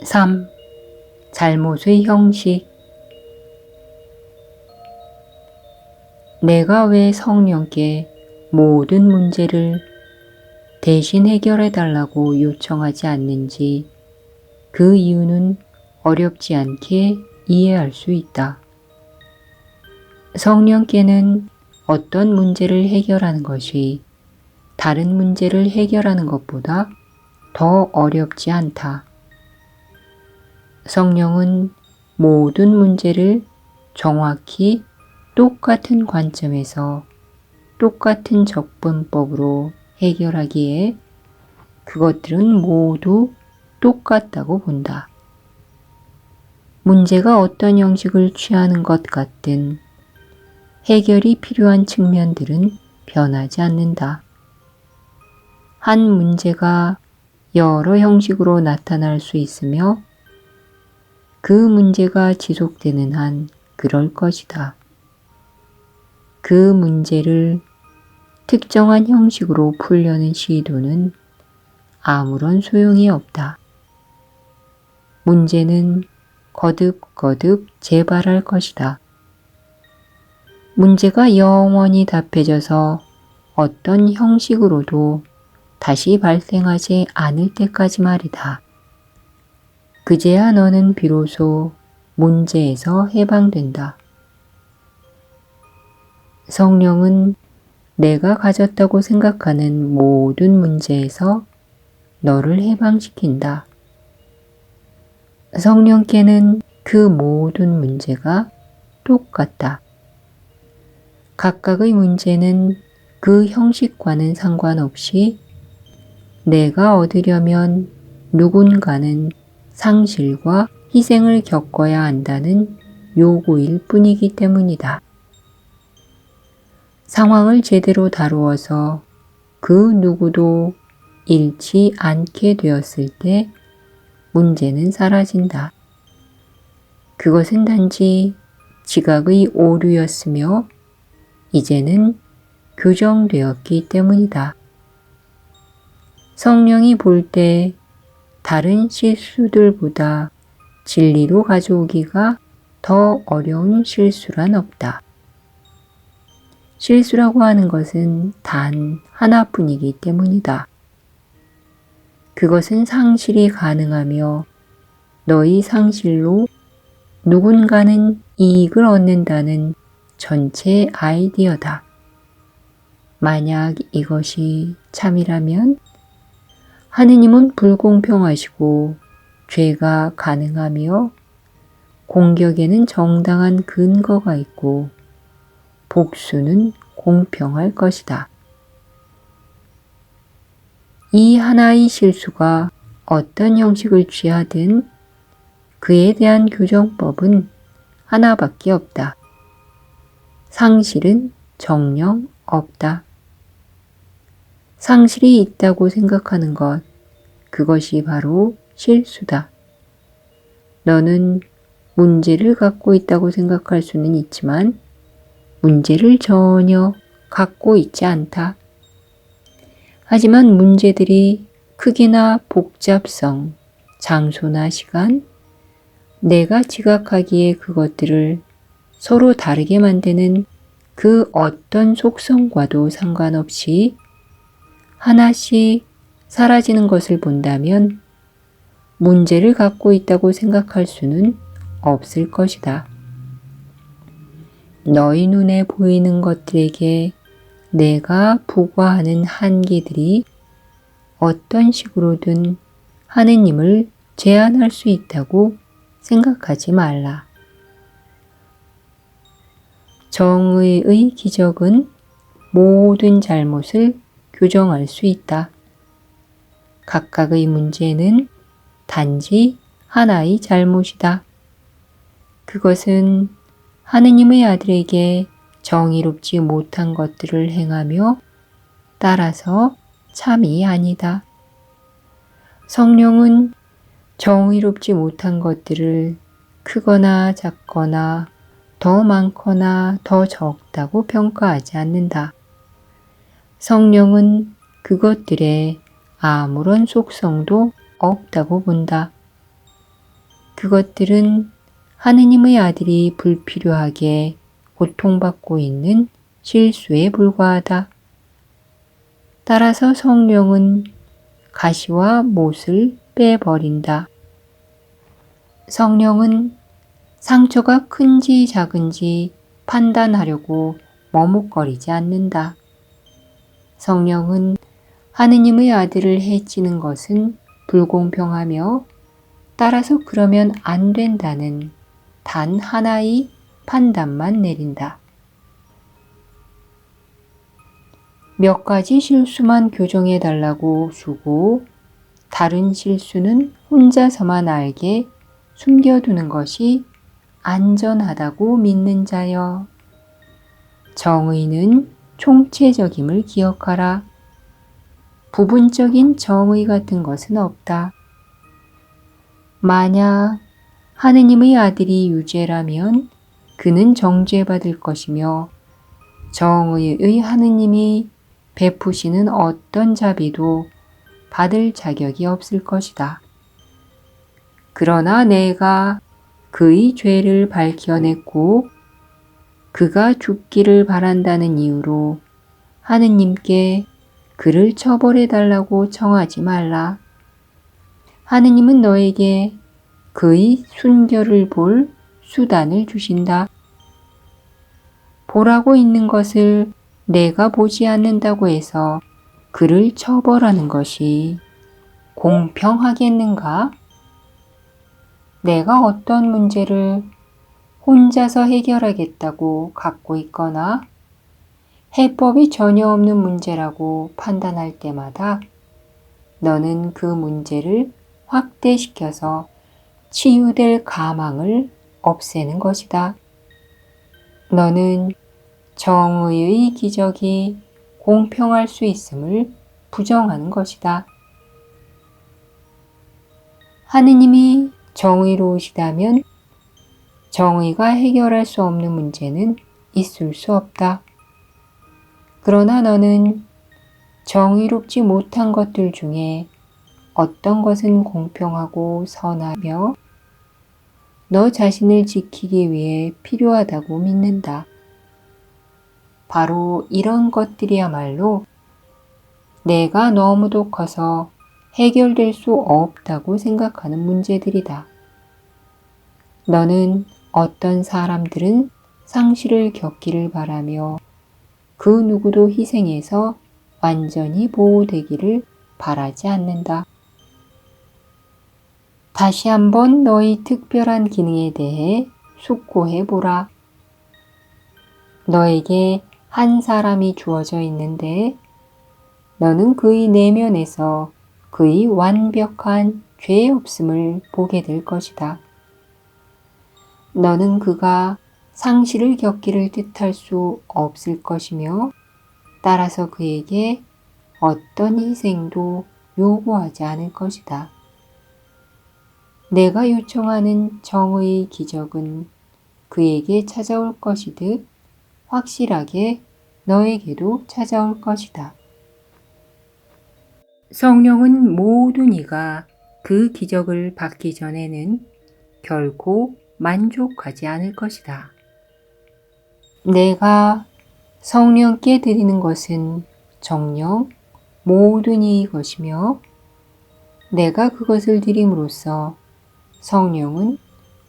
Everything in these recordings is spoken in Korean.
3. 잘못의 형식. 내가 왜 성령께 모든 문제를 대신 해결해 달라고 요청하지 않는지 그 이유는 어렵지 않게 이해할 수 있다. 성령께는 어떤 문제를 해결하는 것이 다른 문제를 해결하는 것보다 더 어렵지 않다. 성령은 모든 문제를 정확히 똑같은 관점에서 똑같은 접근법으로 해결하기에 그것들은 모두 똑같다고 본다. 문제가 어떤 형식을 취하는 것 같든 해결이 필요한 측면들은 변하지 않는다. 한 문제가 여러 형식으로 나타날 수 있으며 그 문제가 지속되는 한 그럴 것이다. 그 문제를 특정한 형식으로 풀려는 시도는 아무런 소용이 없다. 문제는 거듭거듭 재발할 것이다. 문제가 영원히 답해져서 어떤 형식으로도 다시 발생하지 않을 때까지 말이다. 그제야 너는 비로소 문제에서 해방된다. 성령은 내가 가졌다고 생각하는 모든 문제에서 너를 해방시킨다. 성령께는 그 모든 문제가 똑같다. 각각의 문제는 그 형식과는 상관없이 내가 얻으려면 누군가는 상실과 희생을 겪어야 한다는 요구일 뿐이기 때문이다. 상황을 제대로 다루어서 그 누구도 잃지 않게 되었을 때 문제는 사라진다. 그것은 단지 지각의 오류였으며 이제는 교정되었기 때문이다. 성령이 볼 때 다른 실수들보다 진리로 가져오기가 더 어려운 실수란 없다. 실수라고 하는 것은 단 하나뿐이기 때문이다. 그것은 상실이 가능하며 너희 상실로 누군가는 이익을 얻는다는 전체 아이디어다. 만약 이것이 참이라면 하느님은 불공평하시고 죄가 가능하며 공격에는 정당한 근거가 있고 복수는 공평할 것이다. 이 하나의 실수가 어떤 형식을 취하든 그에 대한 교정법은 하나밖에 없다. 상실은 정녕 없다. 상실이 있다고 생각하는 것, 그것이 바로 실수다. 너는 문제를 갖고 있다고 생각할 수는 있지만 문제를 전혀 갖고 있지 않다. 하지만 문제들이 크기나 복잡성, 장소나 시간, 내가 지각하기에 그것들을 서로 다르게 만드는 그 어떤 속성과도 상관없이 하나씩 사라지는 것을 본다면 문제를 갖고 있다고 생각할 수는 없을 것이다. 너희 눈에 보이는 것들에게 내가 부과하는 한계들이 어떤 식으로든 하느님을 제한할 수 있다고 생각하지 말라. 정의의 기적은 모든 잘못을 교정할 수 있다. 각각의 문제는 단지 하나의 잘못이다. 그것은 하느님의 아들에게 정의롭지 못한 것들을 행하며 따라서 참이 아니다. 성령은 정의롭지 못한 것들을 크거나 작거나 더 많거나 더 적다고 평가하지 않는다. 성령은 그것들에 아무런 속성도 없다고 본다. 그것들은 하느님의 아들이 불필요하게 고통받고 있는 실수에 불과하다. 따라서 성령은 가시와 못을 빼버린다. 성령은 상처가 큰지 작은지 판단하려고 머뭇거리지 않는다. 성령은 하느님의 아들을 해치는 것은 불공평하며 따라서 그러면 안 된다는 단 하나의 판단만 내린다. 몇 가지 실수만 교정해 달라고 주고 다른 실수는 혼자서만 알게 숨겨두는 것이 안전하다고 믿는 자여. 정의는 총체적임을 기억하라. 부분적인 정의 같은 것은 없다. 만약 하느님의 아들이 유죄라면 그는 정죄받을 것이며 정의의 하느님이 베푸시는 어떤 자비도 받을 자격이 없을 것이다. 그러나 내가 그의 죄를 밝혀냈고 그가 죽기를 바란다는 이유로 하느님께 그를 처벌해 달라고 청하지 말라. 하느님은 너에게 그의 순결을 볼 수단을 주신다. 보라고 있는 것을 내가 보지 않는다고 해서 그를 처벌하는 것이 공평하겠는가? 내가 어떤 문제를 혼자서 해결하겠다고 갖고 있거나 해법이 전혀 없는 문제라고 판단할 때마다 너는 그 문제를 확대시켜서 치유될 가망을 없애는 것이다. 너는 정의의 기적이 공평할 수 있음을 부정하는 것이다. 하느님이 정의로우시다면 정의가 해결할 수 없는 문제는 있을 수 없다. 그러나 너는 정의롭지 못한 것들 중에 어떤 것은 공평하고 선하며 너 자신을 지키기 위해 필요하다고 믿는다. 바로 이런 것들이야말로 내가 너무도 커서 해결될 수 없다고 생각하는 문제들이다. 너는 어떤 사람들은 상실을 겪기를 바라며 그 누구도 희생해서 완전히 보호되기를 바라지 않는다. 다시 한번 너의 특별한 기능에 대해 숙고해 보라. 너에게 한 사람이 주어져 있는데 너는 그의 내면에서 그의 완벽한 죄 없음을 보게 될 것이다. 너는 그가 상실을 겪기를 뜻할 수 없을 것이며 따라서 그에게 어떤 희생도 요구하지 않을 것이다. 내가 요청하는 정의의 기적은 그에게 찾아올 것이듯 확실하게 너에게도 찾아올 것이다. 성령은 모든 이가 그 기적을 받기 전에는 결코 만족하지 않을 것이다. 내가 성령께 드리는 것은 정녕 모든 이의 것이며 내가 그것을 드림으로써 성령은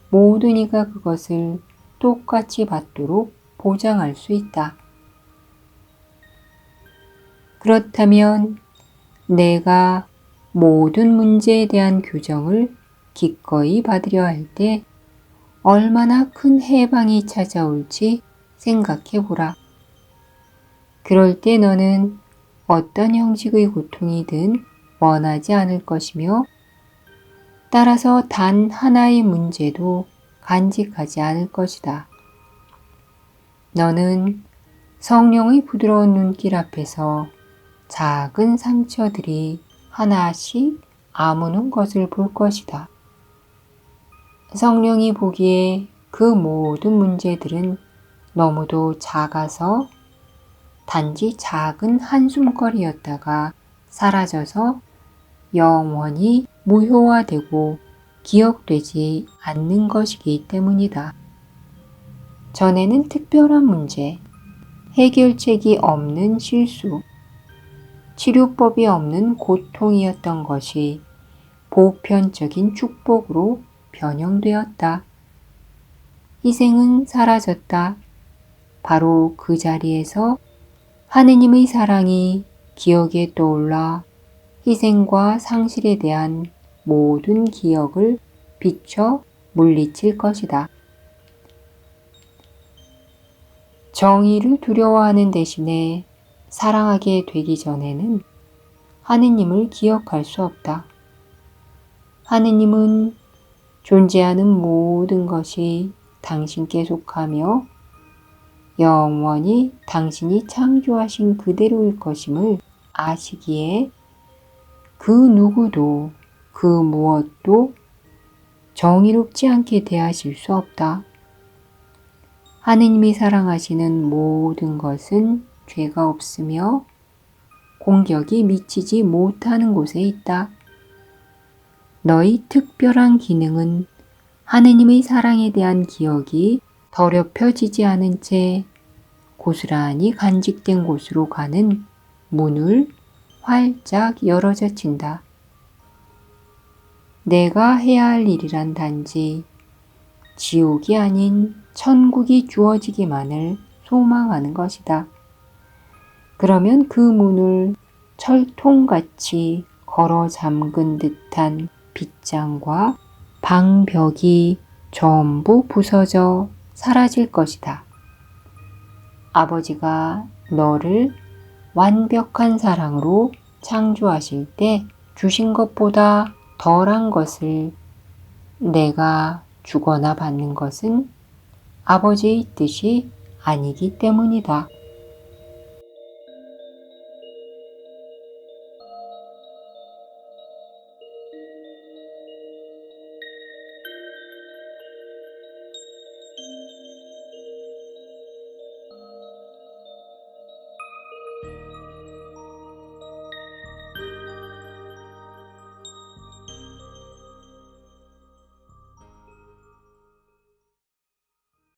모든 이가 그것을 똑같이 받도록 보장할 수 있다. 그렇다면 내가 모든 문제에 대한 교정을 기꺼이 받으려 할 때 얼마나 큰 해방이 찾아올지 생각해 보라. 그럴 때 너는 어떤 형식의 고통이든 원하지 않을 것이며 따라서 단 하나의 문제도 간직하지 않을 것이다. 너는 성령의 부드러운 눈길 앞에서 작은 상처들이 하나씩 아무는 것을 볼 것이다. 성령이 보기에 그 모든 문제들은 너무도 작아서 단지 작은 한숨거리였다가 사라져서 영원히 무효화되고 기억되지 않는 것이기 때문이다. 전에는 특별한 문제, 해결책이 없는 실수, 치료법이 없는 고통이었던 것이 보편적인 축복으로 변형되었다. 희생은 사라졌다. 바로 그 자리에서 하느님의 사랑이 기억에 떠올라 희생과 상실에 대한 모든 기억을 비춰 물리칠 것이다. 정의를 두려워하는 대신에 사랑하게 되기 전에는 하느님을 기억할 수 없다. 하느님은 존재하는 모든 것이 당신께 속하며 영원히 당신이 창조하신 그대로일 것임을 아시기에 그 누구도 그 무엇도 정의롭지 않게 대하실 수 없다. 하느님이 사랑하시는 모든 것은 죄가 없으며 공격이 미치지 못하는 곳에 있다. 너희 특별한 기능은 하느님의 사랑에 대한 기억이 더럽혀지지 않은 채 고스란히 간직된 곳으로 가는 문을 활짝 열어젖힌다. 내가 해야 할 일이란 단지 지옥이 아닌 천국이 주어지기만을 소망하는 것이다. 그러면 그 문을 철통같이 걸어 잠근 듯한 빗장과 방벽이 전부 부서져 사라질 것이다. 아버지가 너를 완벽한 사랑으로 창조하실 때 주신 것보다 덜한 것을 내가 주거나 받는 것은 아버지의 뜻이 아니기 때문이다.